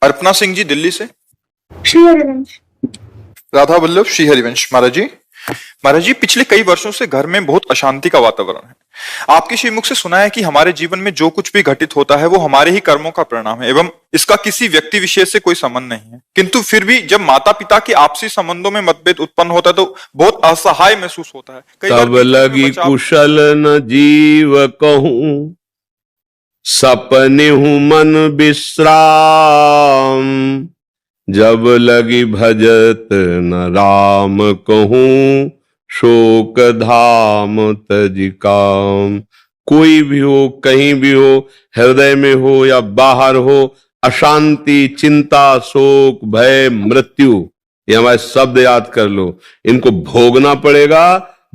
अर्पणा सिंह जी दिल्ली से। श्री हरिवंश। राधा वल्लभ श्री हरिवंश। महाराज जी पिछले कई वर्षों से घर में बहुत अशांति का वातावरण है। आपके श्रीमुख से सुना है कि हमारे जीवन में जो कुछ भी घटित होता है वो हमारे ही कर्मों का परिणाम है एवं इसका किसी व्यक्ति विशेष से कोई संबंध नहीं है। किंतु फिर भी जब माता पिता के आपसी संबंधों में मतभेद उत्पन्न होता है तो बहुत असहाय महसूस होता है। तब लगी कुशल न जीव कहूं, सपने हूं मन विश्राम। जब लगी भजत न राम कहूं, शोक धाम तज काम। कोई भी हो, कहीं भी हो, हृदय में हो या बाहर हो, अशांति, चिंता, शोक, भय, मृत्यु, ये हमारे शब्द याद कर लो। इनको भोगना पड़ेगा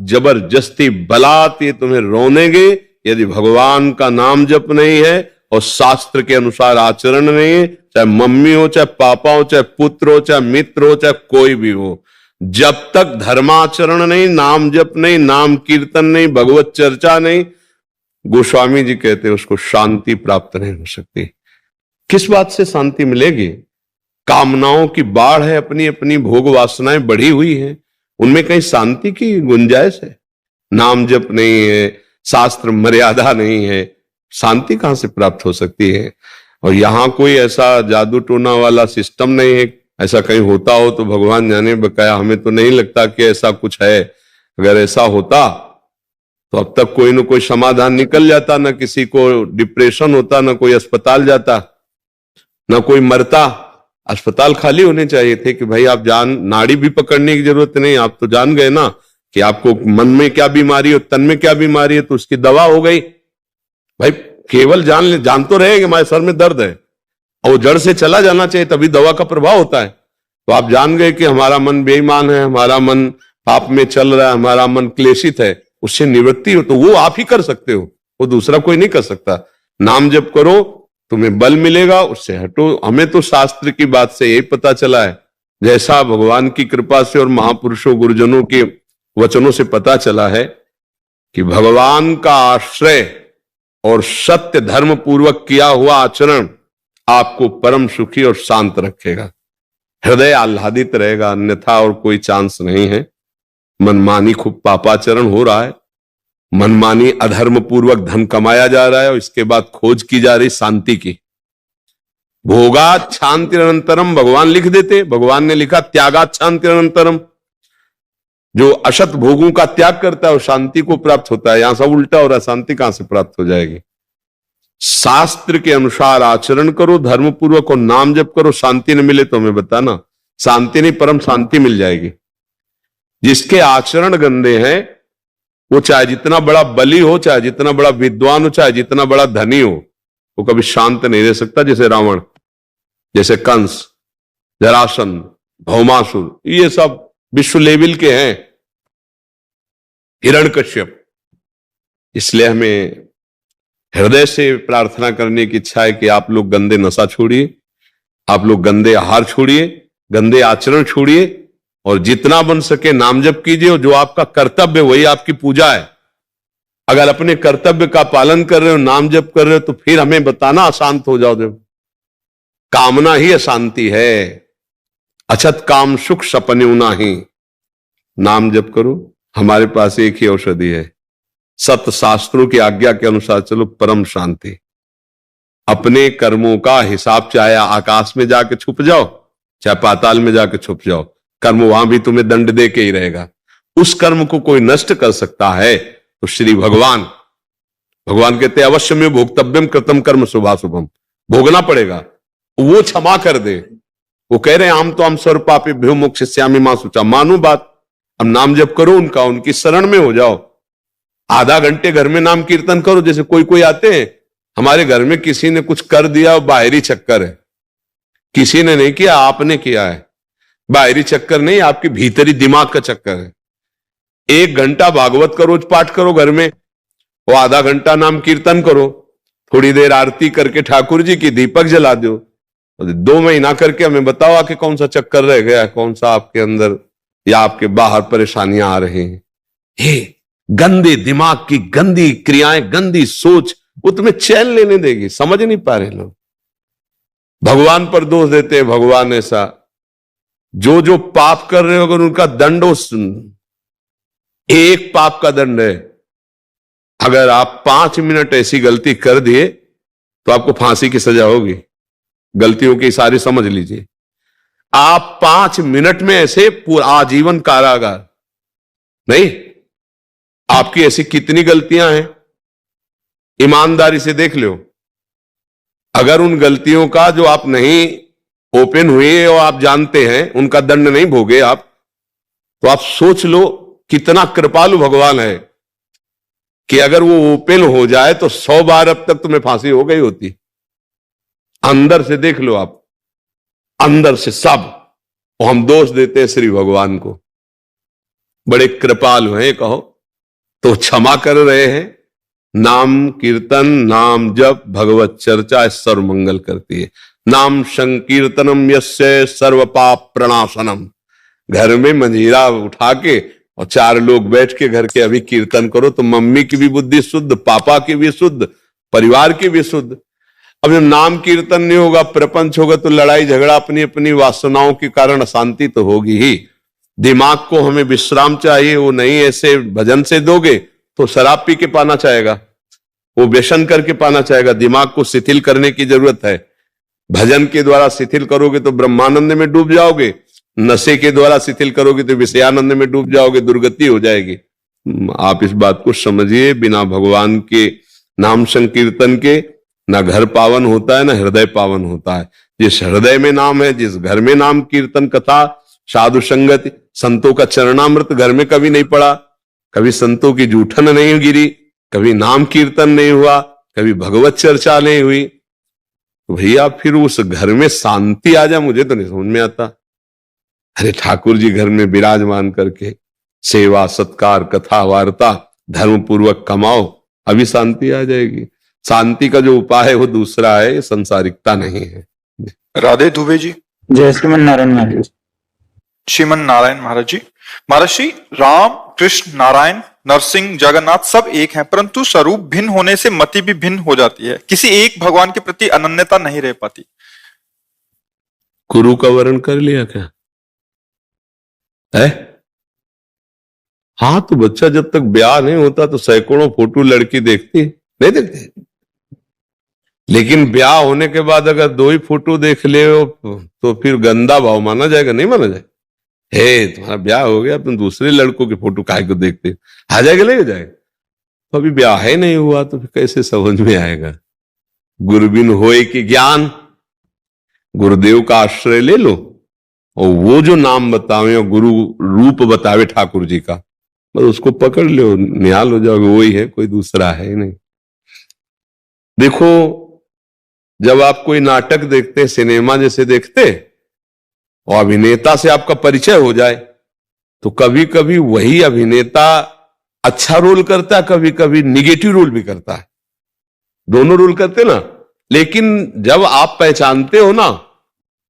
जबरदस्ती, बलात् ये तुम्हें रोनेंगे यदि भगवान का नाम जप नहीं है और शास्त्र के अनुसार आचरण नहीं है। चाहे मम्मी हो, चाहे पापा हो, चाहे पुत्र हो, चाहे मित्र हो, चाहे कोई भी हो, जब तक धर्माचरण नहीं, नाम जप नहीं, नाम कीर्तन नहीं, भगवत चर्चा नहीं, गोस्वामी जी कहते हैं उसको शांति प्राप्त नहीं हो सकती। किस बात से शांति मिलेगी? कामनाओं की बाढ़ है, अपनी अपनी भोग वासनाएं बढ़ी हुई हैं, उनमें कहीं शांति की गुंजाइश है? नाम जप नहीं है, शास्त्र मर्यादा नहीं है, शांति कहां से प्राप्त हो सकती है? और यहां कोई ऐसा जादू टोना वाला सिस्टम नहीं है। ऐसा कहीं होता हो तो भगवान जाने बकाया, हमें तो नहीं लगता कि ऐसा कुछ है। अगर ऐसा होता तो अब तक कोई न कोई समाधान निकल जाता, ना किसी को डिप्रेशन होता, ना कोई अस्पताल जाता, ना कोई मरता। अस्पताल खाली होने चाहिए थे कि भाई आप जान, नाड़ी भी पकड़ने की जरूरत नहीं, आप तो जान गए ना कि आपको मन में क्या बीमारी है, तन में क्या बीमारी है, तो उसकी दवा हो गई। भाई केवल जान तो रहे कि हमारे सर में दर्द है, और वो जड़ से चला जाना चाहिए, तभी दवा का प्रभाव होता है। तो आप जान गए कि हमारा मन बेईमान है, हमारा मन पाप में चल रहा है, हमारा मन क्लेशित है, उससे निवृत्ति हो तो वो आप ही कर सकते हो, वो दूसरा कोई नहीं कर सकता। नाम जप करो, तुम्हें बल मिलेगा, उससे हटो। हमें तो शास्त्र की बात से यही पता चला है, जैसा भगवान की कृपा से और महापुरुषों गुरुजनों के वचनों से पता चला है कि भगवान का आश्रय और सत्य धर्म पूर्वक किया हुआ आचरण आपको परम सुखी और शांत रखेगा, हृदय आह्लादित रहेगा, अन्यथा और कोई चांस नहीं है। मनमानी खूब पापाचरण हो रहा है, मनमानी अधर्म पूर्वक धन कमाया जा रहा है और इसके बाद खोज की जा रही शांति की। भोगात् शांतिरनंतरम भगवान लिख देते, भगवान ने लिखा त्यागात् शांतिरनंतरम। जो असत भोगों का त्याग करता है वो शांति को प्राप्त होता है। यहां सब उल्टा हो रहा है, शांति कहां से प्राप्त हो जाएगी? शास्त्र के अनुसार आचरण करो, धर्म पूर्वक, और नाम जप करो। शांति न मिले तो हमें बताना, शांति नहीं परम शांति मिल जाएगी। जिसके आचरण गंदे हैं वो चाहे जितना बड़ा बली हो, चाहे जितना बड़ा विद्वान हो, चाहे जितना बड़ा धनी हो, वो कभी शांत नहीं रह सकता। जैसे रावण, जैसे कंस, जरासंध, भौमासुर, ये सब विश्व लेवल के हैं, हिरण्यकश्यप। इसलिए हमें हृदय से प्रार्थना करने की इच्छा है कि आप लोग गंदे नशा छोड़िए, आप लोग गंदे आहार छोड़िए, गंदे आचरण छोड़िए, और जितना बन सके नाम जप कीजिए। और जो आपका कर्तव्य वही आपकी पूजा है। अगर अपने कर्तव्य का पालन कर रहे हो, नाम जप कर रहे हो, तो फिर हमें बताना, अशांत हो जाओ। जब कामना ही अशांति है, अछत काम सुख सपने नाही। नाम जप करो, हमारे पास एक ही औषधि है, सत शास्त्रों की आज्ञा के अनुसार चलो, परम शांति। अपने कर्मों का हिसाब चाहे आकाश में जाके छुप जाओ, चाहे पाताल में जाके छुप जाओ, कर्म वहां भी तुम्हें दंड दे के ही रहेगा। उस कर्म को कोई नष्ट कर सकता है तो श्री भगवान कहते हैं अवश्य में भोक्तव्यम कृतम कर्म शुभाशुभम। भोगना पड़ेगा, वो क्षमा कर दे। वो कह रहे हैं आम तो हम स्वर पापी भ्यो मोक्षयिष्यामि मां शुचा। मानो बात, अब नाम जप करो उनका, उनकी शरण में हो जाओ। आधा घंटे घर में नाम कीर्तन करो। जैसे कोई आते हैं, हमारे घर में किसी ने कुछ कर दिया, बाहरी चक्कर है, किसी ने नहीं किया, आपने किया है। बाहरी चक्कर नहीं, आपके भीतरी दिमाग का चक्कर है। 1 घंटा भागवत का रोज पाठ करो घर में, वो आधा घंटा नाम कीर्तन करो, थोड़ी देर आरती करके ठाकुर जी की दीपक जला दो। 2 महीना करके हमें बताओ आके कौन सा चक्कर रह गया, कौन सा आपके अंदर या आपके बाहर परेशानियां आ रही हैं। हे गंदे दिमाग की गंदी क्रियाएं, गंदी सोच, वो तुम्हें चैन लेने देगी। समझ नहीं पा रहे लोग। भगवान पर दोष देते हैं, भगवान ऐसा। जो जो पाप कर रहे हो अगर उनका दंड एक पाप का दंड है। अगर आप 5 मिनट ऐसी गलती कर दिए तो आपको फांसी की सजा होगी। गलतियों की सारी समझ लीजिए। आप 5 मिनट में ऐसे पूरा आजीवन कारागार नहीं। आपकी ऐसी कितनी गलतियां हैं, ईमानदारी से देख लो। अगर उन गलतियों का जो आप नहीं ओपन हुए और आप जानते हैं उनका दंड नहीं भोगे आप, तो आप सोच लो कितना कृपालु भगवान है कि अगर वो ओपन हो जाए तो 100 बार अब तक तुम्हें फांसी हो गई होती। अंदर से देख लो आप, अंदर से सब। और हम दोष देते हैं श्री भगवान को, बड़े कृपालु हैं कहो तो क्षमा कर रहे हैं। नाम कीर्तन, नाम जप, भगवत चर्चा सर्व मंगल करती है। नाम संकीर्तनम यस्य सर्व पाप प्रणाशनम। घर में मंजीरा उठा के और 4 लोग बैठ के घर के अभी कीर्तन करो तो मम्मी की भी बुद्धि शुद्ध, पापा की भी शुद्ध, परिवार की भी शुद्ध। अब जब नाम कीर्तन नहीं होगा, प्रपंच होगा, तो लड़ाई झगड़ा, अपनी अपनी वासनाओं के कारण अशांति तो होगी ही। दिमाग को हमें विश्राम चाहिए, वो नहीं ऐसे भजन से दोगे तो शराब पी के पाना चाहेगा, वो व्यसन करके पाना चाहेगा। दिमाग को शिथिल करने की जरूरत है। भजन के द्वारा शिथिल करोगे तो ब्रह्मानंद में डूब जाओगे, नशे के द्वारा शिथिल करोगे तो विषयानंद में डूब जाओगे, दुर्गति हो जाएगी। आप इस बात को समझिए, बिना भगवान के नाम संकीर्तन के ना घर पावन होता है ना हृदय पावन होता है। जिस हृदय में नाम है, जिस घर में नाम कीर्तन कथा साधु संगति, संतों का चरणामृत घर में कभी नहीं पड़ा, कभी संतों की जूठन नहीं गिरी, कभी नाम कीर्तन नहीं हुआ, कभी भगवत चर्चा नहीं हुई, तो भैया फिर उस घर में शांति आ जाए मुझे तो नहीं समझ में आता। अरे ठाकुर जी घर में विराजमान करके सेवा सत्कार कथा वार्ता धर्म पूर्वक कमाओ, अभी शांति आ जाएगी। शांति का जो उपाय है वो दूसरा है, संसारिकता नहीं है। राधे दुबे जी। जय श्रीमन नारायण महाराज। श्रीमन नारायण महाराज जी। महाराज जी, राम कृष्ण नारायण नरसिंह जगन्नाथ सब एक हैं, परंतु स्वरूप भिन्न होने से मति भी भिन्न हो जाती है। किसी एक भगवान के प्रति अनन्यता नहीं रह पाती। गुरु का वर्ण कर लिया क्या है? हाँ, तो बच्चा जब तक ब्याह नहीं होता तो सैकड़ों फोटो लड़की देखती नहीं देखते, लेकिन ब्याह होने के बाद अगर 2 ही फोटो देख ले तो फिर गंदा भाव माना जाएगा, नहीं माना जाएगा। हे तुम्हारा ब्याह हो गया, तुम दूसरे लड़कों के फोटो काहे को देखते, आ जाएगा नहीं हो जाएगा। तो अभी ब्याह ही नहीं हुआ तो फिर कैसे समझ में आएगा। गुरुबिन होए कि ज्ञान, गुरुदेव का आश्रय ले लो और वो जो नाम बतावे और गुरु रूप बतावे ठाकुर जी का, बस उसको पकड़ लो, निहाल हो जाओगे, वही है, कोई दूसरा है ही नहीं। देखो, जब आप कोई नाटक देखते, सिनेमा जैसे देखते और अभिनेता से आपका परिचय हो जाए तो कभी कभी वही अभिनेता अच्छा रोल करता है, कभी कभी निगेटिव रोल भी करता है, दोनों रोल करते ना। लेकिन जब आप पहचानते हो ना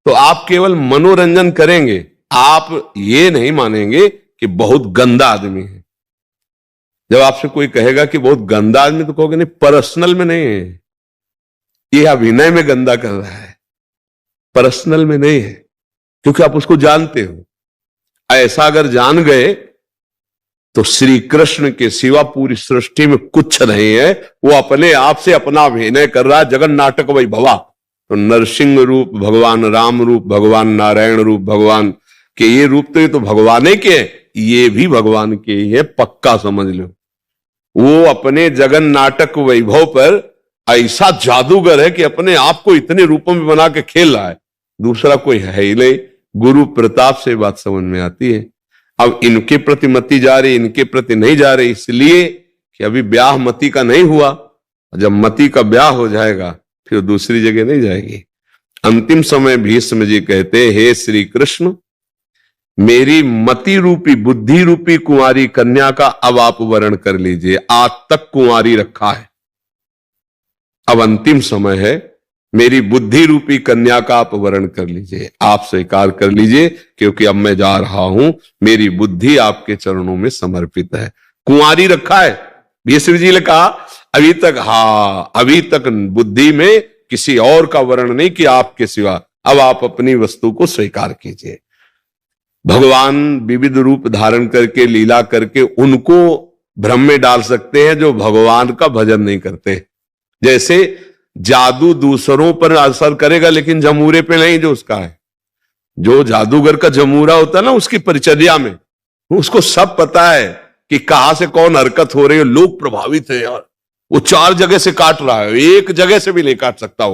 तो आप केवल मनोरंजन करेंगे, आप ये नहीं मानेंगे कि बहुत गंदा आदमी है। जब आपसे कोई कहेगा कि बहुत गंदा आदमी, तो कहोगे नहीं, पर्सनल में नहीं है, ये अभिनय में गंदा कर रहा है, पर्सनल में नहीं है, क्योंकि आप उसको जानते हो। ऐसा अगर जान गए तो श्री कृष्ण के सिवा पूरी सृष्टि में कुछ नहीं है, वो अपने आप से अपना अभिनय कर रहा है। जगन नाटक वही भवा, तो नरसिंह रूप भगवान, राम रूप भगवान, नारायण रूप भगवान के ये रूप तो ये तो भगवान ही के, ये भी भगवान के ही है, पक्का समझ लो। वो अपने जगन नाटक वैभव पर ऐसा जादूगर है कि अपने आप को इतने रूपों में बना के खेल रहा है, दूसरा कोई है ही नहीं। गुरु प्रताप से बात समझ में आती है। अब इनके प्रति मति जा रही, इनके प्रति नहीं जा रही, इसलिए कि अभी ब्याह मति का नहीं हुआ। जब मति का ब्याह हो जाएगा फिर दूसरी जगह नहीं जाएगी। अंतिम समय भीष्म जी कहते, हे श्री कृष्ण, मेरी मति रूपी बुद्धि रूपी कुंवारी कन्या का अब आप वर्ण कर लीजिए। आज तक कुंवारी रखा है, अब अंतिम समय है, मेरी बुद्धि रूपी कन्या का आप वर्ण कर लीजिए, आप स्वीकार कर लीजिए, क्योंकि अब मैं जा रहा हूं, मेरी बुद्धि आपके चरणों में समर्पित है। कुंवारी रखा है, भीष्म जी ने कहा अभी तक, हाँ अभी तक बुद्धि में किसी और का वर्ण नहीं कि आपके सिवा, अब आप अपनी वस्तु को स्वीकार कीजिए। भगवान विविध रूप धारण करके लीला करके उनको भ्रम में डाल सकते हैं जो भगवान का भजन नहीं करते। जैसे जादू दूसरों पर असर करेगा लेकिन जमूरे पे नहीं जो उसका है। जो जादूगर का जमूरा होता है ना, उसकी परिचर्या में उसको सब पता है कि कहां से कौन हरकत हो रही है। लोग प्रभावित है यार, वो 4 जगह से काट रहा है, एक जगह से भी नहीं काट सकता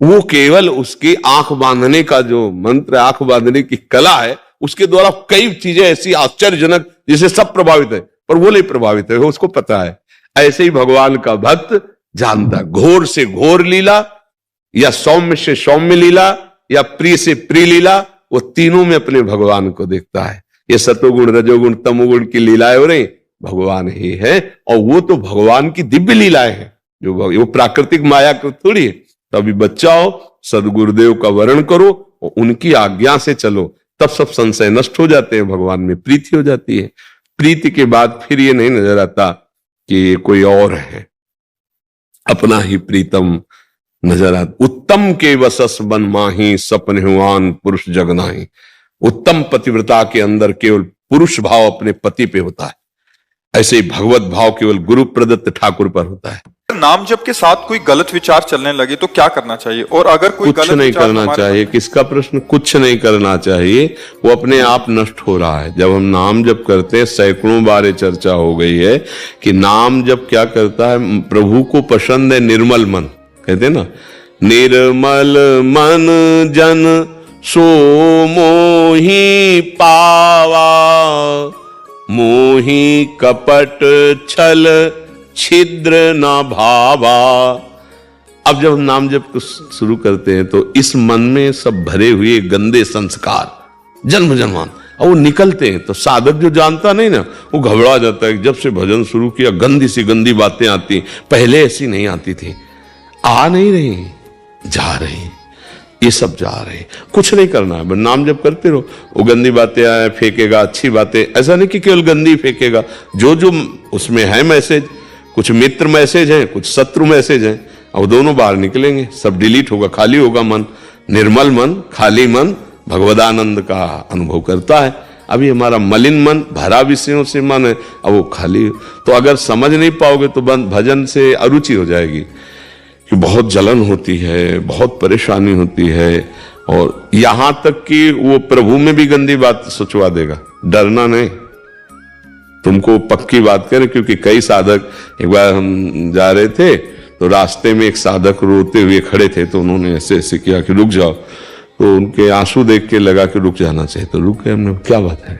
वो केवल उसकी आंख बांधने का जो मंत्र, आंख बांधने की कला है, उसके द्वारा कई चीजें ऐसी आश्चर्यजनक जिसे सब प्रभावित है, पर वो नहीं प्रभावित है, उसको पता है। ऐसे ही भगवान का भक्त जानता, घोर से घोर लीला या सौम्य से सौम्य लीला या प्रिय से प्रिय लीला, वो तीनों में अपने भगवान को देखता है। ये सतोगुण रजोगुण तमोगुण की लीलाएं हो रही, भगवान ही है। और वो तो भगवान की दिव्य लीलाएं हैं, जो वो प्राकृतिक माया को थोड़ी है। तभी बच्चा हो, सदगुरुदेव का वर्ण करो और उनकी आज्ञा से चलो, तब सब संशय नष्ट हो जाते हैं, भगवान में प्रीति हो जाती है। प्रीति के बाद फिर ये नहीं नजर आता कि कोई और है, अपना ही प्रीतम नजर आता। उत्तम के वसस बन माही सपन हुआन पुरुष जगनाही। उत्तम पतिव्रता के अंदर केवल पुरुष भाव अपने पति पे होता है, ऐसे ही भगवत भाव केवल गुरु प्रदत्त ठाकुर पर होता है। नाम जप के साथ कोई गलत विचार चलने लगे तो क्या करना चाहिए? और अगर कोई कुछ नहीं करना चाहिए। किसका प्रश्न? कुछ नहीं करना चाहिए, वो अपने आप नष्ट हो रहा है। जब हम नाम जप करते हैं, सैकड़ों बार चर्चा हो गई है कि नाम जप क्या करता है, प्रभु को पसंद है निर्मल मन, कहते हैं ना, निर्मल मन जन सो मोही पावा, मोही कपट छल छिद्र न भावा। अब जब हम नाम जप को शुरू करते हैं तो इस मन में सब भरे हुए गंदे संस्कार जन्म जन्मान और वो निकलते हैं, तो साधक जो जानता नहीं ना, वो घबरा जाता है। जब से भजन शुरू किया गंदी सी गंदी बातें आती, पहले ऐसी नहीं आती थी, आ नहीं रही, जा रही, ये सब जा रहे। कुछ नहीं करना है, बस नाम जप करते रहो। वो गंदी बातें आए फेंकेगा, अच्छी बातें, ऐसा नहीं कि केवल गंदी फेंकेगा, जो जो उसमें है मैसेज, कुछ मित्र मैसेज है, कुछ शत्रु मैसेज है, और दोनों बाहर निकलेंगे, सब डिलीट होगा, खाली होगा मन। निर्मल मन, खाली मन भगवदानंद का अनुभव करता है। अभी हमारा मलिन मन, भरा विषयों से मन है, अब वो खाली। तो अगर समझ नहीं पाओगे तो भजन से अरुचि हो जाएगी कि बहुत जलन होती है, बहुत परेशानी होती है, और यहां तक कि वो प्रभु में भी गंदी बात सोचवा देगा। डरना नहीं, तुमको पक्की बात करें, क्योंकि कई साधक, एक बार हम जा रहे थे तो रास्ते में एक साधक रोते हुए खड़े थे, तो उन्होंने ऐसे ऐसे किया कि रुक जाओ, तो उनके आंसू देख के लगा कि रुक जाना चाहिए, तो रुक गए। हमने क्या बात है?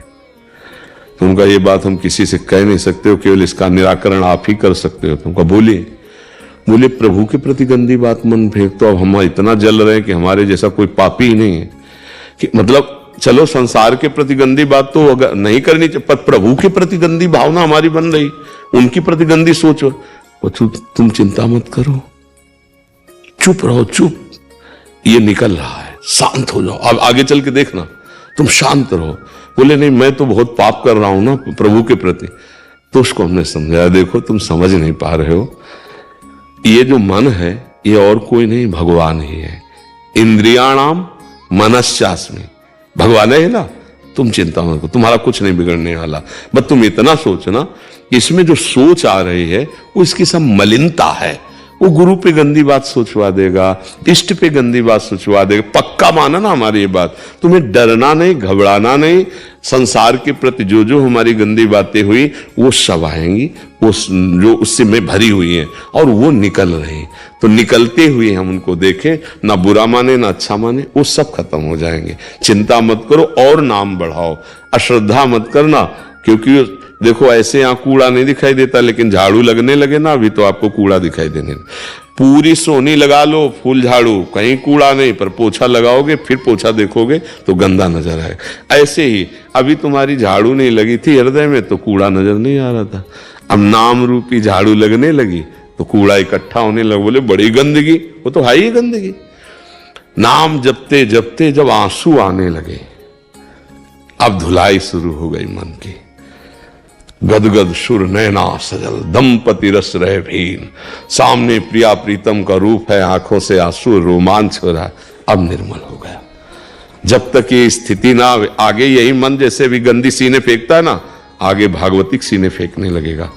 तो उनका ये बात हम किसी से कह नहीं सकते हो, केवल इसका निराकरण आप ही कर सकते हो। तुमको बोले प्रभु के प्रति गंदी बात मन फेंक, तो अब हम इतना जल रहे हैं कि हमारे जैसा कोई पापी ही नहीं है। कि मतलब चलो संसार के प्रति गंदी बात तो अगर नहीं करनी चाहिए, पर प्रभु के प्रति गंदी भावना हमारी बन रही, उनकी प्रति गंदी सोचो। तुम चिंता मत करो, चुप रहो, चुप, ये निकल रहा है, शांत हो जाओ, अब आगे चल के देखना, तुम शांत रहो। बोले नहीं, मैं तो बहुत पाप कर रहा हूं ना प्रभु के प्रति। तो उसको हमने समझाया, देखो तुम समझ नहीं पा रहे हो, ये जो मन है ये और कोई नहीं, भगवान ही है। इंद्रियाणाम मनश्चास्मि, भगवान है ना, तुम चिंता मत करो, तुम्हारा कुछ नहीं बिगड़ने वाला। बस तुम इतना सोचना, इसमें जो सोच आ रही है वो इसकी सब मलिनता है। वो गुरु पे गंदी बात सोचवा देगा, इष्ट पे गंदी बात सोचवा देगा। पक्का माना ना हमारी ये बात, तुम्हें डरना नहीं, घबराना नहीं। संसार के प्रति जो जो हमारी गंदी बातें हुई वो सब आएंगी, वो जो उससे में भरी हुई है और वो निकल रही। तो निकलते हुए हम उनको देखें, ना बुरा माने ना अच्छा माने, वो सब खत्म हो जाएंगे। चिंता मत करो और नाम बढ़ाओ, अश्रद्धा मत करना। क्योंकि देखो ऐसे यहां कूड़ा नहीं दिखाई देता, लेकिन झाड़ू लगने लगे ना अभी तो आपको कूड़ा दिखाई देने। पूरी सोनी लगा लो, फूल झाड़ू, कहीं कूड़ा नहीं, पर पोछा लगाओगे, फिर पोछा देखोगे तो गंदा नजर आएगा। ऐसे ही अभी तुम्हारी झाड़ू नहीं लगी थी हृदय में तो कूड़ा नजर नहीं आ रहा था, अब नाम रूपी झाड़ू लगने लगी तो कूड़ा इकट्ठा होने लगा। बोले बड़ी गंदगी, वो तो है ही गंदगी। नाम जपते जपते जब आंसू आने लगे, अब धुलाई शुरू हो गई मन की। गदगद सुर नैना सजल दंपति रस रहे भीन, सामने प्रिया प्रीतम का रूप है, आंखों से आंसू रोमांच हो रहा, अब निर्मल हो गया। जब तक ये स्थिति ना आवे, आगे यही मन जैसे भी गंदी सीने फेंकता है ना, आगे भागवतिक सीने फेंकने लगेगा।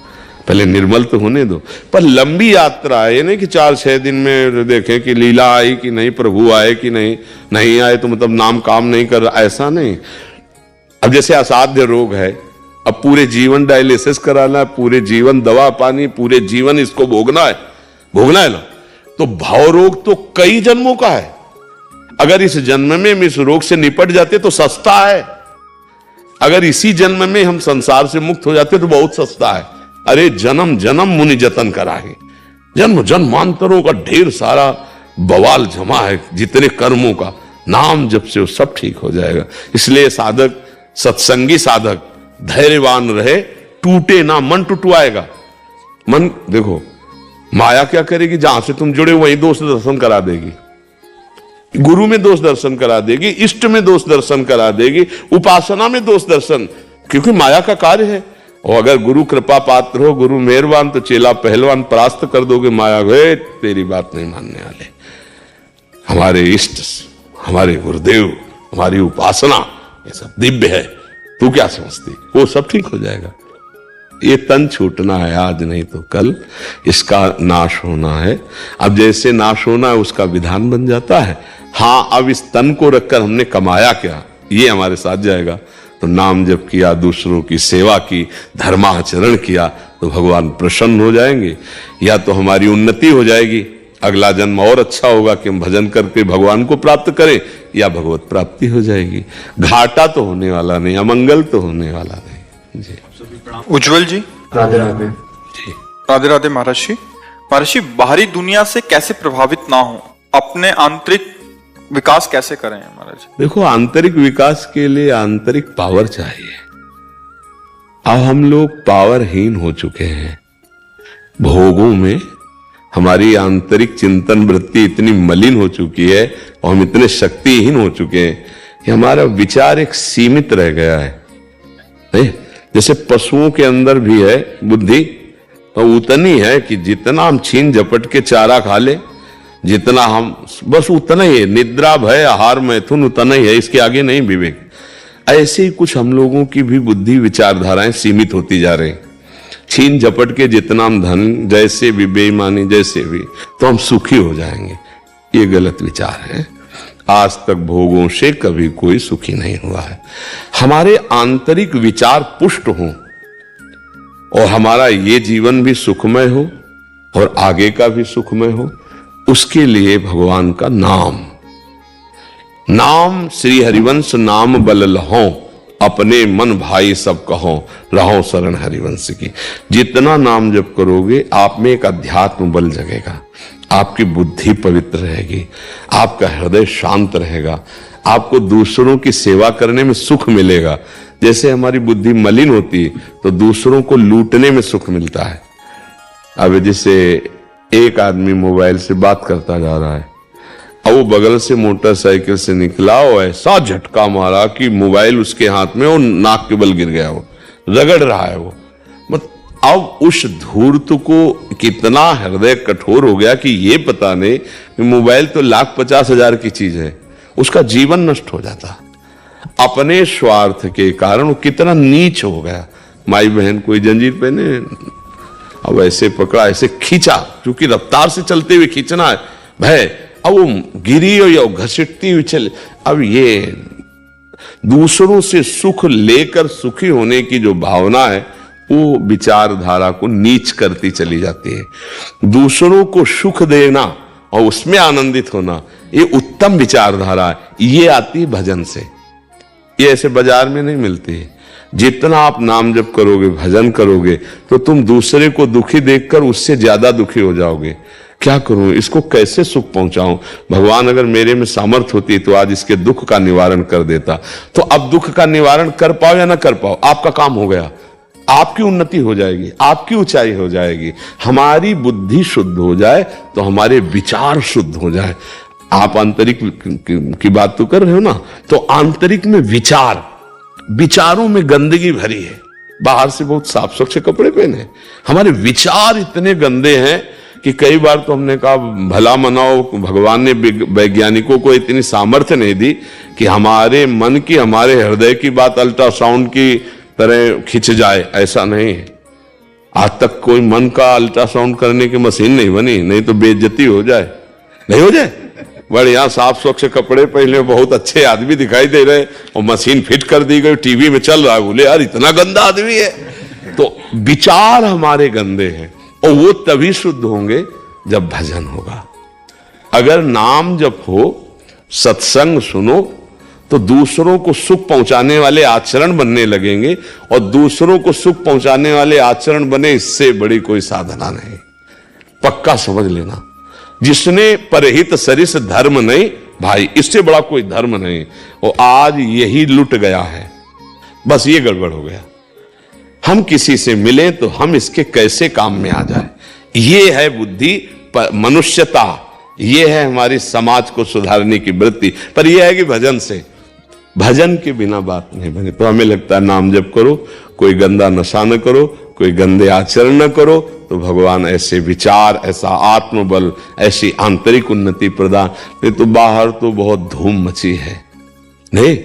पहले निर्मल तो होने दो। पर लंबी यात्रा है, ये नहीं कि 4-6 दिन में देखें कि लीला आई कि नहीं, प्रभु आए कि नहीं, नहीं आए तो मतलब नाम काम नहीं कर रहा, ऐसा नहीं। अब जैसे असाध्य रोग है, अब पूरे जीवन डायलिसिस कराना है, पूरे जीवन दवा पानी, पूरे जीवन इसको भोगना है ना। तो भाव रोग तो कई जन्मों का है। अगर इस जन्म में हम इस रोग से निपट जाते तो सस्ता है, अगर इसी जन्म में हम संसार से मुक्त हो जाते तो बहुत सस्ता है। अरे जन्म जन्म मुनि जतन कराए, जन्म जन्मांतरों का ढेर सारा बवाल जमा है, जितने कर्मों का नाम जब से वो सब ठीक हो जाएगा। इसलिए साधक, सत्संगी साधक धैर्यवान रहे, टूटे ना, मन टुटवाएगा। मन देखो, माया क्या करेगी, जहां से तुम जुड़े वहीं दोष दर्शन करा देगी, गुरु में दोष दर्शन करा देगी, इष्ट में दोष दर्शन करा देगी, उपासना में दोष दर्शन, क्योंकि माया का कार्य है। और अगर गुरु कृपा पात्र हो, गुरु मेहरबान, तो चेला पहलवान परास्त कर दोगे माया को। तेरी बात नहीं मानने वाले हमारे इष्ट, हमारे गुरुदेव, हमारी उपासना, ये सब दिव्य है, तू क्या समझती, वो सब ठीक हो जाएगा। ये तन छूटना है, आज नहीं तो कल इसका नाश होना है। अब जैसे नाश होना है उसका विधान बन जाता है। हाँ, अब इस तन को रखकर हमने कमाया क्या, ये हमारे साथ जाएगा। तो नाम जप किया, दूसरों की सेवा की, धर्माचरण किया, तो भगवान प्रसन्न हो जाएंगे। या तो हमारी उन्नति हो जाएगी, अगला जन्म और अच्छा होगा कि हम भजन करके भगवान को प्राप्त करें, या भगवत प्राप्ति हो जाएगी। घाटा तो होने वाला नहीं, अमंगल तो होने वाला नहीं। जी उज्जवल जी, राधे राधे। जी राधे राधे महर्षि। महर्षि, बाहरी दुनिया से कैसे प्रभावित ना हो, अपने आंतरिक विकास कैसे करें महाराज? देखो, आंतरिक विकास के लिए आंतरिक पावर चाहिए। अब हम लोग पावरहीन हो चुके हैं, भोगों में हमारी आंतरिक चिंतन वृत्ति इतनी मलिन हो चुकी है और हम इतने शक्तिहीन हो चुके हैं कि हमारा विचार एक सीमित रह गया है। नहीं? जैसे पशुओं के अंदर भी है बुद्धि, तो उतनी है कि जितना हम छीन झपट के चारा खा ले, जितना हम बस उतना ही है। निद्रा भय आहार मैथुन उतना ही है, इसके आगे नहीं विवेक। ऐसे ही कुछ हम लोगों की भी बुद्धि विचारधाराएं सीमित होती जा रही। छीन झपट के जितना हम धन, जैसे भी बेईमानी, जैसे भी, तो हम सुखी हो जाएंगे, ये गलत विचार है। आज तक भोगों से कभी कोई सुखी नहीं हुआ है। हमारे आंतरिक विचार पुष्ट हो और हमारा ये जीवन भी सुखमय हो और आगे का भी सुखमय हो, उसके लिए भगवान का नाम श्री हरिवंश नाम बल लहो, अपने मन भाई सब कहो, रहो शरण हरिवंश की। जितना नाम जप करोगे, आप में एक अध्यात्म बल जगेगा, आपकी बुद्धि पवित्र रहेगी, आपका हृदय शांत रहेगा, आपको दूसरों की सेवा करने में सुख मिलेगा। जैसे हमारी बुद्धि मलिन होती तो दूसरों को लूटने में सुख मिलता है। अब जैसे एक आदमी मोबाइल से बात करता जा रहा है, अब वो बगल से मोटरसाइकिल से निकला और ऐसा झटका मारा कि मोबाइल उसके हाथ में, वो नाक के बल गिर गया, वो रगड़ रहा है वो। अब उस धूर्त को कितना हृदय कठोर हो गया कि ये पता नहीं कि मोबाइल तो 1,50,000 की चीज है, उसका जीवन नष्ट हो जाता। अपने स्वार्थ के कारण वो कितना नीच हो गया। माई बहन कोई जंजीर पहने, अब ऐसे पकड़ा, ऐसे खींचा, क्योंकि रफ्तार से चलते हुए खींचना है भय, अब वो गिरी या घसीटती हुई चले। अब ये दूसरों से सुख लेकर सुखी होने की जो भावना है, वो विचारधारा को नीच करती चली जाती है। दूसरों को सुख देना और उसमें आनंदित होना, ये उत्तम विचारधारा है। ये आती भजन से, ये ऐसे बाजार में नहीं मिलती है। जितना आप नाम जप करोगे, भजन करोगे, तो तुम दूसरे को दुखी देखकर उससे ज्यादा दुखी हो जाओगे। क्या करूं, इसको कैसे सुख पहुंचाऊं, भगवान अगर मेरे में सामर्थ होती तो आज इसके दुख का निवारण कर देता। तो अब दुख का निवारण कर पाओ या ना कर पाओ, आपका काम हो गया, आपकी उन्नति हो जाएगी, आपकी ऊंचाई हो जाएगी। हमारी बुद्धि शुद्ध हो जाए तो हमारे विचार शुद्ध हो जाए। आप आंतरिक की बात तो कर रहे हो ना, तो आंतरिक में विचारों में गंदगी भरी है, बाहर से बहुत साफ स्वच्छ कपड़े पहने, हमारे विचार इतने गंदे हैं कि कई बार तो हमने कहा भला मनाओ, भगवान ने वैज्ञानिकों को इतनी सामर्थ्य नहीं दी कि हमारे मन की, हमारे हृदय की बात अल्ट्रासाउंड की तरह खिंच जाए। ऐसा नहीं है, आज तक कोई मन का अल्ट्रासाउंड करने की मशीन नहीं बनी, नहीं तो बेइज्जती हो जाए, नहीं हो जाए। बढ़िया साफ स्वच्छ कपड़े पहले, बहुत अच्छे आदमी दिखाई दे रहे और मशीन फिट कर दी गई, टीवी में चल रहा है, बोले यार इतना गंदा आदमी है। तो विचार हमारे गंदे हैं और वो तभी शुद्ध होंगे जब भजन होगा। अगर नाम जप हो, सत्संग सुनो, तो दूसरों को सुख पहुंचाने वाले आचरण बनने लगेंगे और दूसरों को सुख पहुंचाने वाले आचरण बने, इससे बड़ी कोई साधना नहीं। पक्का समझ लेना, जिसने परहित सरिस धर्म नहीं, भाई इससे बड़ा कोई धर्म नहीं। और आज यही लुट गया है, बस ये गड़बड़ हो गया। हम किसी से मिलें तो हम इसके कैसे काम में आ जाए, ये है बुद्धि, मनुष्यता, ये है हमारी समाज को सुधारने की वृत्ति। पर यह है कि भजन से, भजन के बिना बात नहीं बने। तो हमें लगता है नाम जप करो, कोई गंदा नशा न करो, कोई गंदे आचरण न करो, तो भगवान ऐसे विचार, ऐसा आत्मबल, ऐसी आंतरिक उन्नति प्रदान। नहीं तो बाहर तो बहुत धूम मची है, नहीं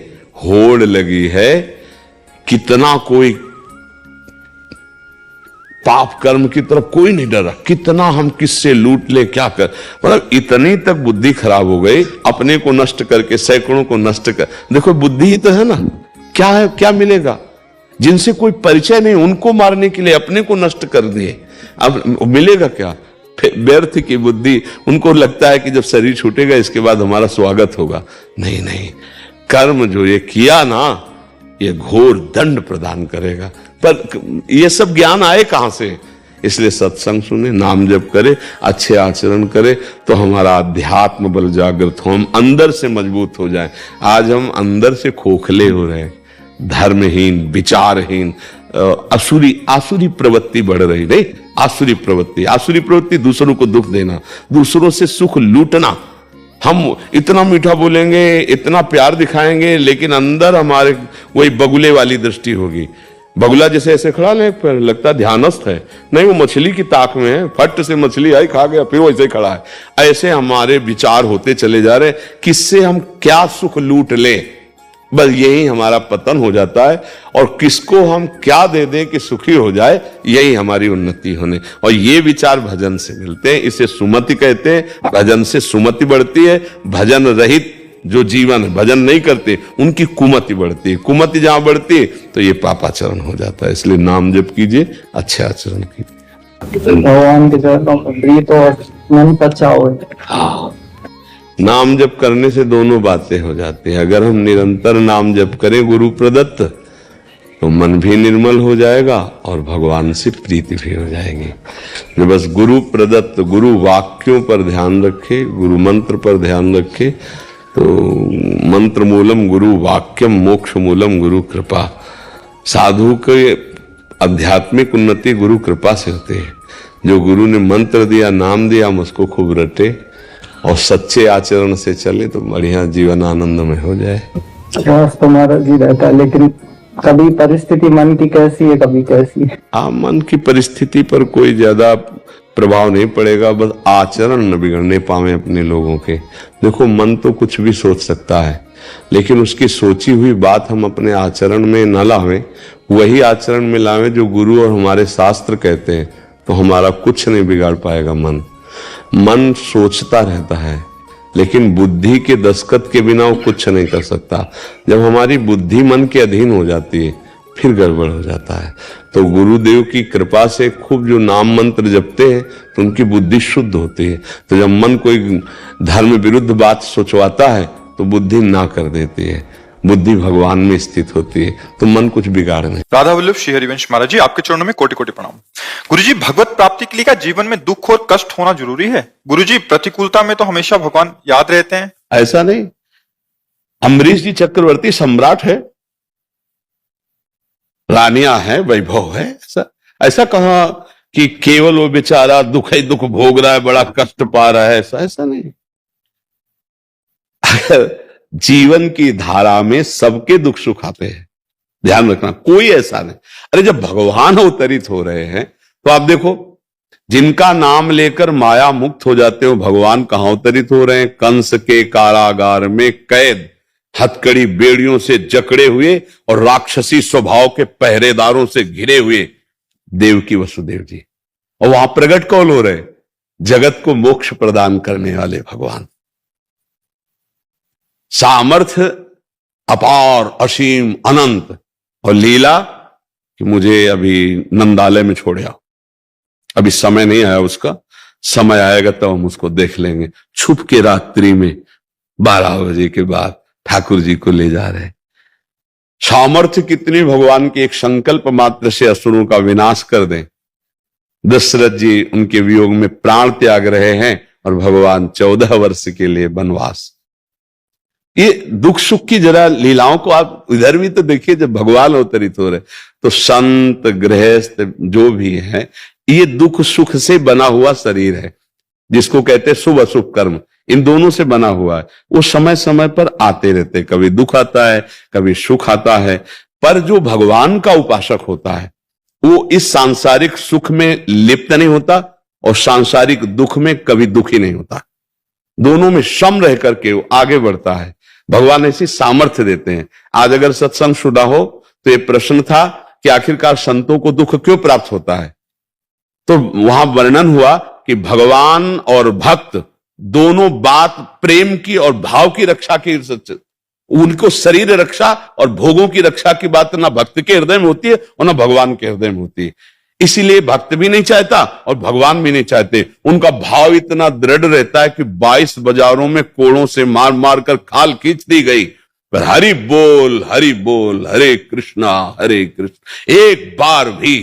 होड़ लगी है, कितना कोई पाप कर्म की तरफ कोई नहीं डरा, कितना हम किससे लूट ले, क्या कर, मतलब इतनी तक बुद्धि खराब हो गई, अपने को नष्ट करके सैकड़ों को नष्ट कर। देखो बुद्धि ही तो है ना, क्या है, क्या मिलेगा, जिनसे कोई परिचय नहीं उनको मारने के लिए अपने को नष्ट कर दिए, अब मिलेगा क्या, व्यर्थ की बुद्धि। उनको लगता है कि जब शरीर छूटेगा इसके बाद हमारा स्वागत होगा। नहीं नहीं, कर्म जो ये किया ना, ये घोर दंड प्रदान करेगा। पर ये सब ज्ञान आए कहां से, इसलिए सत्संग सुने, नाम जप करे, अच्छे आचरण करे, तो हमारा अध्यात्म बल जागृत हो, हम अंदर से मजबूत हो जाए। आज हम अंदर से खोखले हो रहे हैं, धर्महीन, विचारहीन, आसुरी प्रवृत्ति बढ़ रही। नहीं, आसुरी प्रवृत्ति दूसरों को दुख देना, दूसरों से सुख लूटना। हम इतना मीठा बोलेंगे, इतना प्यार दिखाएंगे, लेकिन अंदर हमारे वही बगुले वाली दृष्टि होगी। बगुला जैसे ऐसे खड़ा नहीं, पर लगता ध्यानस्थ है, नहीं वो मछली की ताक में है, फट से मछली आई खा गया, फिर वैसे खड़ा है। ऐसे हमारे विचार होते चले जा रहे, किससे हम क्या सुख लूट ले, बस यही हमारा पतन हो जाता है। और किसको हम क्या दे दें कि सुखी हो जाए, यही हमारी उन्नति होने। और ये विचार भजन से मिलते हैं, इसे सुमति कहते हैं। भजन से सुमति बढ़ती है, भजन रहित जो जीवन है, भजन नहीं करते, उनकी कुमति बढ़ती है। कुमति जहां बढ़ती है तो ये पापाचरण हो जाता है। इसलिए नाम जप कीजिए, अच्छे आचरण कीजिए, भगवान के चरणों में प्रीत और मन बचाओ। नाम जप करने से दोनों बातें हो जाती है। अगर हम निरंतर नाम जप करें गुरु प्रदत्त, तो मन भी निर्मल हो जाएगा और भगवान से प्रीति भी हो जाएगी। जो बस गुरु प्रदत्त, गुरु वाक्यों पर ध्यान रखे, गुरु मंत्र पर ध्यान रखे, तो मंत्र मूलम गुरु वाक्यम, मोक्ष मूलम गुरु कृपा। साधु के आध्यात्मिक उन्नति गुरु कृपा से होती है। जो गुरु ने मंत्र दिया, नाम दिया, हम उसको खूब रटे और सच्चे आचरण से चले, तो बढ़िया जीवन आनंद में हो जाए। श्वास तो महाराज जी रहता है, लेकिन कभी परिस्थिति मन की कैसी है, कभी कैसी है। हाँ, मन की परिस्थिति पर कोई ज्यादा प्रभाव नहीं पड़ेगा, बस आचरण न बिगड़ने पावे अपने लोगों के। देखो, मन तो कुछ भी सोच सकता है, लेकिन उसकी सोची हुई बात हम अपने आचरण में न लावें, वही आचरण में लावें जो गुरु और हमारे शास्त्र कहते हैं, तो हमारा कुछ नहीं बिगाड़ पाएगा। मन सोचता रहता है, लेकिन बुद्धि के दस्तखत के बिना वो कुछ नहीं कर सकता। जब हमारी बुद्धि मन के अधीन हो जाती है, फिर गड़बड़ हो जाता है। तो गुरुदेव की कृपा से खूब जो नाम मंत्र जपते हैं, तो उनकी बुद्धि शुद्ध होती है। तो जब मन कोई धर्म विरुद्ध बात सोचवाता है, तो बुद्धि ना कर देती है, बुद्धि भगवान में स्थित होती है, तो मन कुछ बिगाड़ नहीं। राधा वल्लभ श्री हरिवंश महाराज जी, आपके चरणों में कोटि कोटि प्रणाम। गुरुजी, भगवत प्राप्ति के लिए क्या जीवन में दुख और कष्ट होना जरूरी है? गुरुजी, प्रतिकूलता में तो हमेशा भगवान याद रहते हैं। ऐसा नहीं, अम्बरीश जी चक्रवर्ती सम्राट है, रानियां है, वैभव है, ऐसा कहा कि केवल वो बेचारा दुख ही दुख भोग रहा है, बड़ा कष्ट पा रहा है, ऐसा नहीं। जीवन की धारा में सबके दुख सुख आते हैं, ध्यान रखना, कोई ऐसा नहीं। अरे जब भगवान अवतरित हो रहे हैं तो आप देखो, जिनका नाम लेकर माया मुक्त हो जाते हो, भगवान कहां अवतरित हो रहे हैं? कंस के कारागार में कैद, हथकड़ी बेड़ियों से जकड़े हुए और राक्षसी स्वभाव के पहरेदारों से घिरे हुए देवकी वसुदेव जी, और वहां प्रकट कौन हो रहे? जगत को मोक्ष प्रदान करने वाले भगवान। सामर्थ्य अपार, असीम, अनंत, और लीला कि मुझे अभी नंदालय में छोड़ आओ, अभी समय नहीं आया उसका, समय आएगा तब हम उसको देख लेंगे। छुप के रात्रि में 12 बजे के बाद ठाकुर जी को ले जा रहे। सामर्थ्य कितनी भगवान के, एक संकल्प मात्र से असुरों का विनाश कर दें। दशरथ जी उनके वियोग में प्राण त्याग रहे हैं और भगवान 14 वर्ष के लिए वनवास। ये दुख सुख की जरा लीलाओं को आप इधर भी तो देखिए, जब भगवान अवतरित हो रहे तो संत गृहस्थ जो भी है, ये दुख सुख से बना हुआ शरीर है, जिसको कहते हैं शुभ अशुभ कर्म, इन दोनों से बना हुआ है। वो समय समय पर आते रहते, कभी दुख आता है, कभी सुख आता है। पर जो भगवान का उपासक होता है वो इस सांसारिक सुख में लिप्त नहीं होता और सांसारिक दुख में कभी दुखी नहीं होता, दोनों में सम रह करके वो आगे बढ़ता है। भगवान ऐसी सामर्थ्य देते हैं। आज अगर सत्संग शुदा हो तो ये प्रश्न था कि आखिरकार संतों को दुख क्यों प्राप्त होता है, तो वहां वर्णन हुआ कि भगवान और भक्त दोनों बात प्रेम की और भाव की रक्षा की, उनको शरीर रक्षा और भोगों की रक्षा की बात ना भक्त के हृदय में होती है और ना भगवान के हृदय में होती है। इसीलिए भक्त भी नहीं चाहता और भगवान भी नहीं चाहते। उनका भाव इतना दृढ़ रहता है कि 22 बाजारों में कोड़ों से मार मार कर खाल खींच दी गई, पर हरि बोल हरे कृष्णा एक बार भी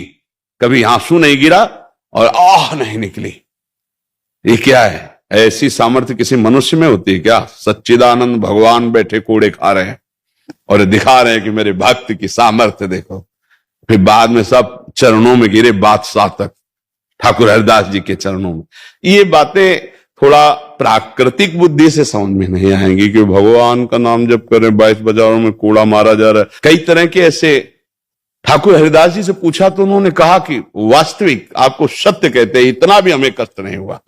कभी आंसू नहीं गिरा और आह नहीं निकली। ये क्या है? ऐसी सामर्थ्य किसी मनुष्य में होती है क्या? सच्चिदानंद भगवान बैठे कोड़े खा रहे हैं और दिखा रहे हैं कि मेरे भक्त की सामर्थ्य देखो। फिर बाद में सब चरणों में गिरे, बादशाह तक, ठाकुर हरिदास जी के चरणों में। ये बातें थोड़ा प्राकृतिक बुद्धि से समझ में नहीं आएंगी कि भगवान का नाम जप करें, 22 बाजारों में कूड़ा मारा जा रहा है, कई तरह के ऐसे। ठाकुर हरिदास जी से पूछा तो उन्होंने कहा कि वास्तविक आपको सत्य कहते हैं, इतना भी हमें कष्ट नहीं हुआ,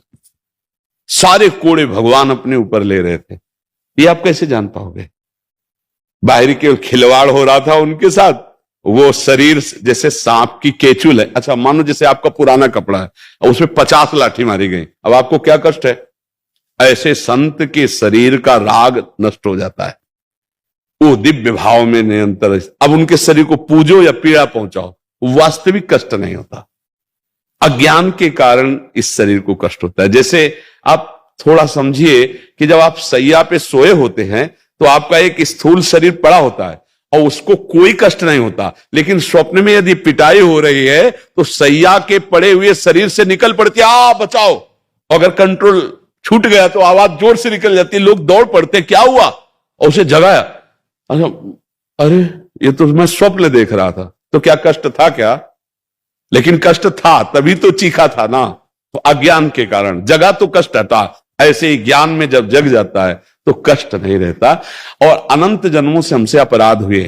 सारे कोड़े भगवान अपने ऊपर ले रहे थे। ये आप कैसे जान पाओगे? बाहरी केवल खिलवाड़ हो रहा था उनके साथ, वो शरीर जैसे सांप की केचुल है। अच्छा मानो जैसे आपका पुराना कपड़ा है और उसमें 50 लाठी मारी गई, अब आपको क्या कष्ट है? ऐसे संत के शरीर का राग नष्ट हो जाता है, वो दिव्य भाव में निरंतर। अब उनके शरीर को पूजो या पीड़ा पहुंचाओ, वास्तविक कष्ट नहीं होता। अज्ञान के कारण इस शरीर को कष्ट होता है। जैसे आप थोड़ा समझिए कि जब आप सैया पे सोए होते हैं तो आपका एक स्थूल शरीर पड़ा होता है और उसको कोई कष्ट नहीं होता, लेकिन स्वप्न में यदि पिटाई हो रही है तो सैया के पड़े हुए शरीर से निकल पड़ती है, आ बचाओ। अगर कंट्रोल छूट गया तो आवाज जोर से निकल जाती है, लोग दौड़ पड़ते, क्या हुआ? और उसे जगाया, अरे ये तो मैं स्वप्न देख रहा था। तो क्या कष्ट था क्या? लेकिन कष्ट था, तभी तो चीखा था ना। तो अज्ञान के कारण जगा तो कष्ट था। ऐसे ही ज्ञान में जब जग जाता है तो कष्ट नहीं रहता। और अनंत जन्मों से हमसे अपराध हुए,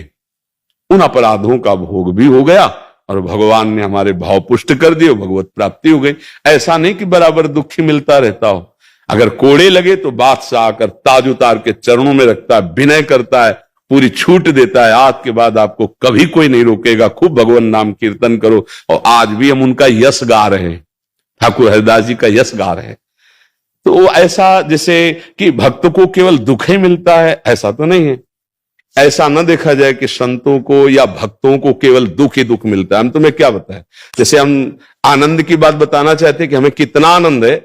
उन अपराधों का भोग भी हो गया और भगवान ने हमारे भाव पुष्ट कर दिए, भगवत प्राप्ति हो गई। ऐसा नहीं कि बराबर दुखी मिलता रहता हो। अगर कोड़े लगे तो बादशाह आकर ताज उतार के चरणों में रखता है, विनय करता है, पूरी छूट देता है। आज के बाद आपको कभी कोई नहीं रोकेगा, खूब भगवान नाम कीर्तन करो। और आज भी हम उनका यश गा रहे हैं, ठाकुर हरिदास जी का यश गा रहे हैं। तो ऐसा जैसे कि भक्त को केवल दुख ही मिलता है, ऐसा तो नहीं है। ऐसा न देखा जाए कि संतों को या भक्तों को केवल दुख ही दुख मिलता है। हम तुम्हें क्या बताएं, जैसे हम आनंद की बात बताना चाहते हैं कि हमें कितना आनंद है,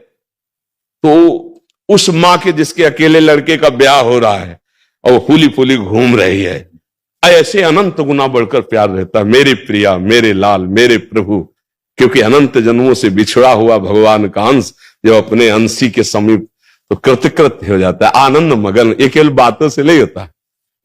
तो उस मां के जिसके अकेले लड़के का ब्याह हो रहा है और वो फूली फूली घूम रही है, ऐसे अनंत गुना बढ़कर प्यार रहता है, मेरी प्रिया, मेरे लाल, मेरे प्रभु। क्योंकि अनंत जन्मों से बिछड़ा हुआ भगवान का अंश जब अपने अंशी के समीप तो कृतकृत्य हो जाता है, आनंद मगन। ये केवल बातों से नहीं होता,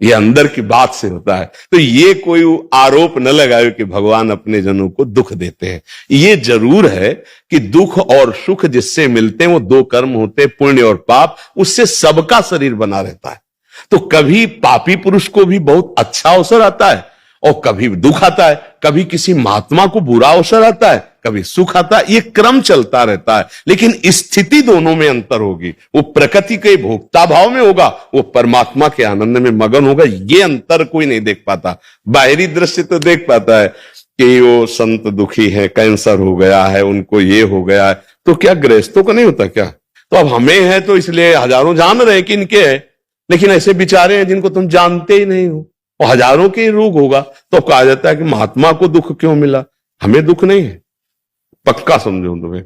ये अंदर की बात से होता है। तो ये कोई आरोप न लगाए कि भगवान अपने जनों को दुख देते हैं। ये जरूर है कि दुख और सुख जिससे मिलते हैं वो 2 कर्म होते हैं, पुण्य और पाप। उससे सबका शरीर बना रहता है। तो कभी पापी पुरुष को भी बहुत अच्छा अवसर आता है और कभी दुख आता है, कभी किसी महात्मा को बुरा अवसर आता है, कभी सुख आता है, ये क्रम चलता रहता है। लेकिन स्थिति दोनों में अंतर होगी, वो प्रकृति के भोक्ता भाव में होगा, वो परमात्मा के आनंद में मगन होगा। ये अंतर कोई नहीं देख पाता। बाहरी दृश्य तो देख पाता है कि वो संत दुखी है, कैंसर हो गया है, उनको ये हो गया है, तो क्या गृहस्थों को नहीं होता क्या? तो अब हमें है तो इसलिए हजारों जान रहे हैं कि इनके है, लेकिन ऐसे बेचारे हैं जिनको तुम जानते ही नहीं हो और हजारों के रोग होगा, तो कहा जाता है कि महात्मा को दुख क्यों मिला? हमें दुख नहीं है, पक्का समझो तुम्हें,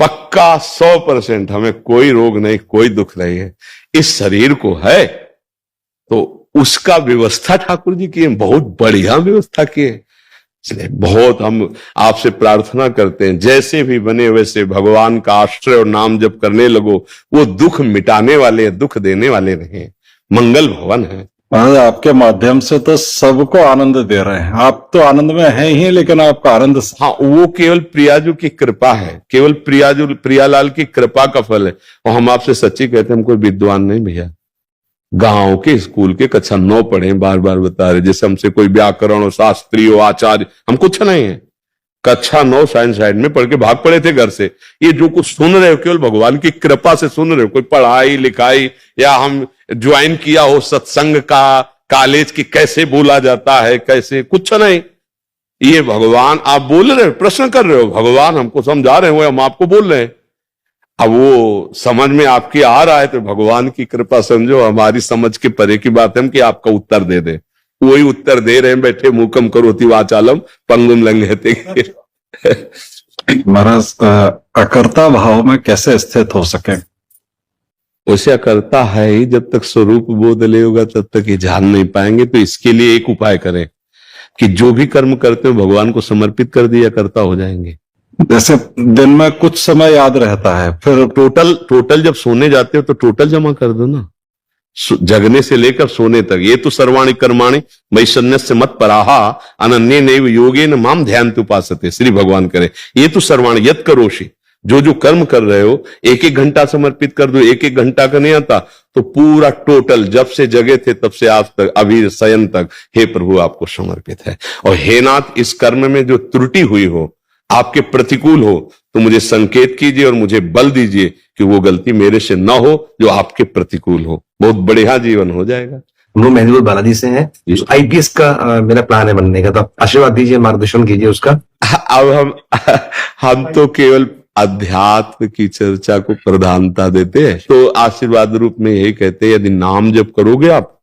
पक्का 100% हमें कोई रोग नहीं, कोई दुख नहीं है। इस शरीर को है तो उसका व्यवस्था ठाकुर जी की है, बहुत बढ़िया व्यवस्था की है। इसलिए बहुत हम आपसे प्रार्थना करते हैं, जैसे भी बने वैसे भगवान का आश्रय और नाम जप करने लगो। वो दुख मिटाने वाले, दुख देने वाले नहीं, मंगल भवन है। महाराज आपके माध्यम से तो सबको आनंद दे रहे हैं। आप तो आनंद में हैं ही, लेकिन आपका आनंद हाँ, वो केवल प्रियाजू की कृपा है, केवल प्रियालाल की कृपा का फल है। और हम आपसे सच्ची कहते हैं, हम कोई विद्वान नहीं भैया, गांव के स्कूल के कक्षा 9 पढ़े, बार बार बता रहे, जैसे हमसे कोई व्याकरण और शास्त्री हो, आचार्य, हम कुछ नहीं है। कक्षा 9 साइंस साइड में पढ़ के भाग पड़े थे घर से। ये जो कुछ सुन रहे हो केवल भगवान की कृपा से सुन रहे हो, कोई पढ़ाई लिखाई या हम ज्वाइन किया हो सत्संग का, कॉलेज की कैसे बोला जाता है, कैसे, कुछ नहीं। ये भगवान आप बोल रहे हो, प्रश्न कर रहे हो, भगवान हमको समझा रहे हो, हम आपको बोल रहे हैं। अब वो समझ में आपकी आ रहा है तो भगवान की कृपा समझो, हमारी समझ के परे की बात है कि आपका उत्तर दे दे। वही उत्तर दे रहे हैं, बैठे मूकम करोति वाचालम पंगुम लंघयते। महाराज अकर्ता भाव में कैसे स्थित हो सके? वैसे अकर्ता है ही, जब तक स्वरूप बोध ले होगा तब तक ये जान नहीं पाएंगे। तो इसके लिए एक उपाय करें कि जो भी कर्म करते हो भगवान को समर्पित कर दिया, कर्ता हो जाएंगे। जैसे दिन में कुछ समय याद रहता है, फिर टोटल जब सोने जाते हो तो टोटल जमा कर दो ना, जगने से लेकर सोने तक। ये तो सर्वाणि कर्माणि मयि सन्न्यस्य मत पराहा अनन्ये नैव योगेन माम ध्यायन्ति उपासते, श्री भगवान करे। ये तो सर्वाणि यत् करोषि, जो जो कर्म कर रहे हो 1-1 घंटा समर्पित कर दो। 1-1 घंटा का नहीं आता तो पूरा टोटल, जब से जगे थे तब से आज तक, अभी शयन तक, हे प्रभु आपको समर्पित है। और हे नाथ, इस कर्म में जो त्रुटि हुई हो, आपके प्रतिकूल हो, तो मुझे संकेत कीजिए और मुझे बल दीजिए कि वो गलती मेरे से न हो जो आपके प्रतिकूल हो। बहुत बढ़िया जीवन हो जाएगा। हम लोग मेहंदीपुर बालाजी से हैं, आईपीएस का मेरा प्लान है बनने का, तो आप आशीर्वाद दीजिए, मार्गदर्शन कीजिए उसका। अब हम तो केवल अध्यात्म की चर्चा को प्रधानता देते हैं, तो आशीर्वाद रूप में यही कहते हैं, यदि नाम जप करोगे आप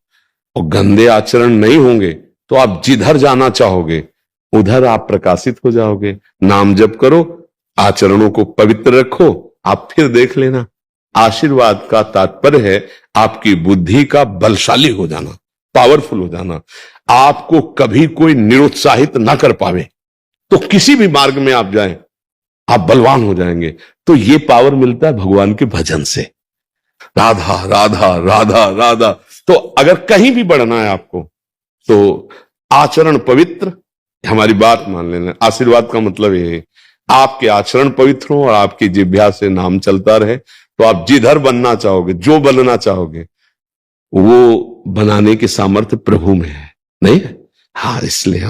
और गंदे आचरण नहीं होंगे तो आप जिधर जाना चाहोगे उधर आप प्रकाशित हो जाओगे। नाम जप करो, आचरणों को पवित्र रखो, आप फिर देख लेना। आशीर्वाद का तात्पर्य है आपकी बुद्धि का बलशाली हो जाना, पावरफुल हो जाना। आपको कभी कोई निरुत्साहित ना कर पावे, तो किसी भी मार्ग में आप जाएं आप बलवान हो जाएंगे। तो ये पावर मिलता है भगवान के भजन से, राधा राधा राधा राधा। तो अगर कहीं भी बढ़ना है आपको तो आचरण पवित्र, हमारी बात मान लेना। आशीर्वाद का मतलब ये है आपके आचरण पवित्र हो और आपकी जिह्वा से नाम चलता रहे, तो आप जिधर बनना चाहोगे, जो बनना चाहोगे, वो बनाने की सामर्थ्य प्रभु में है, नहीं है? हाँ, इसलिए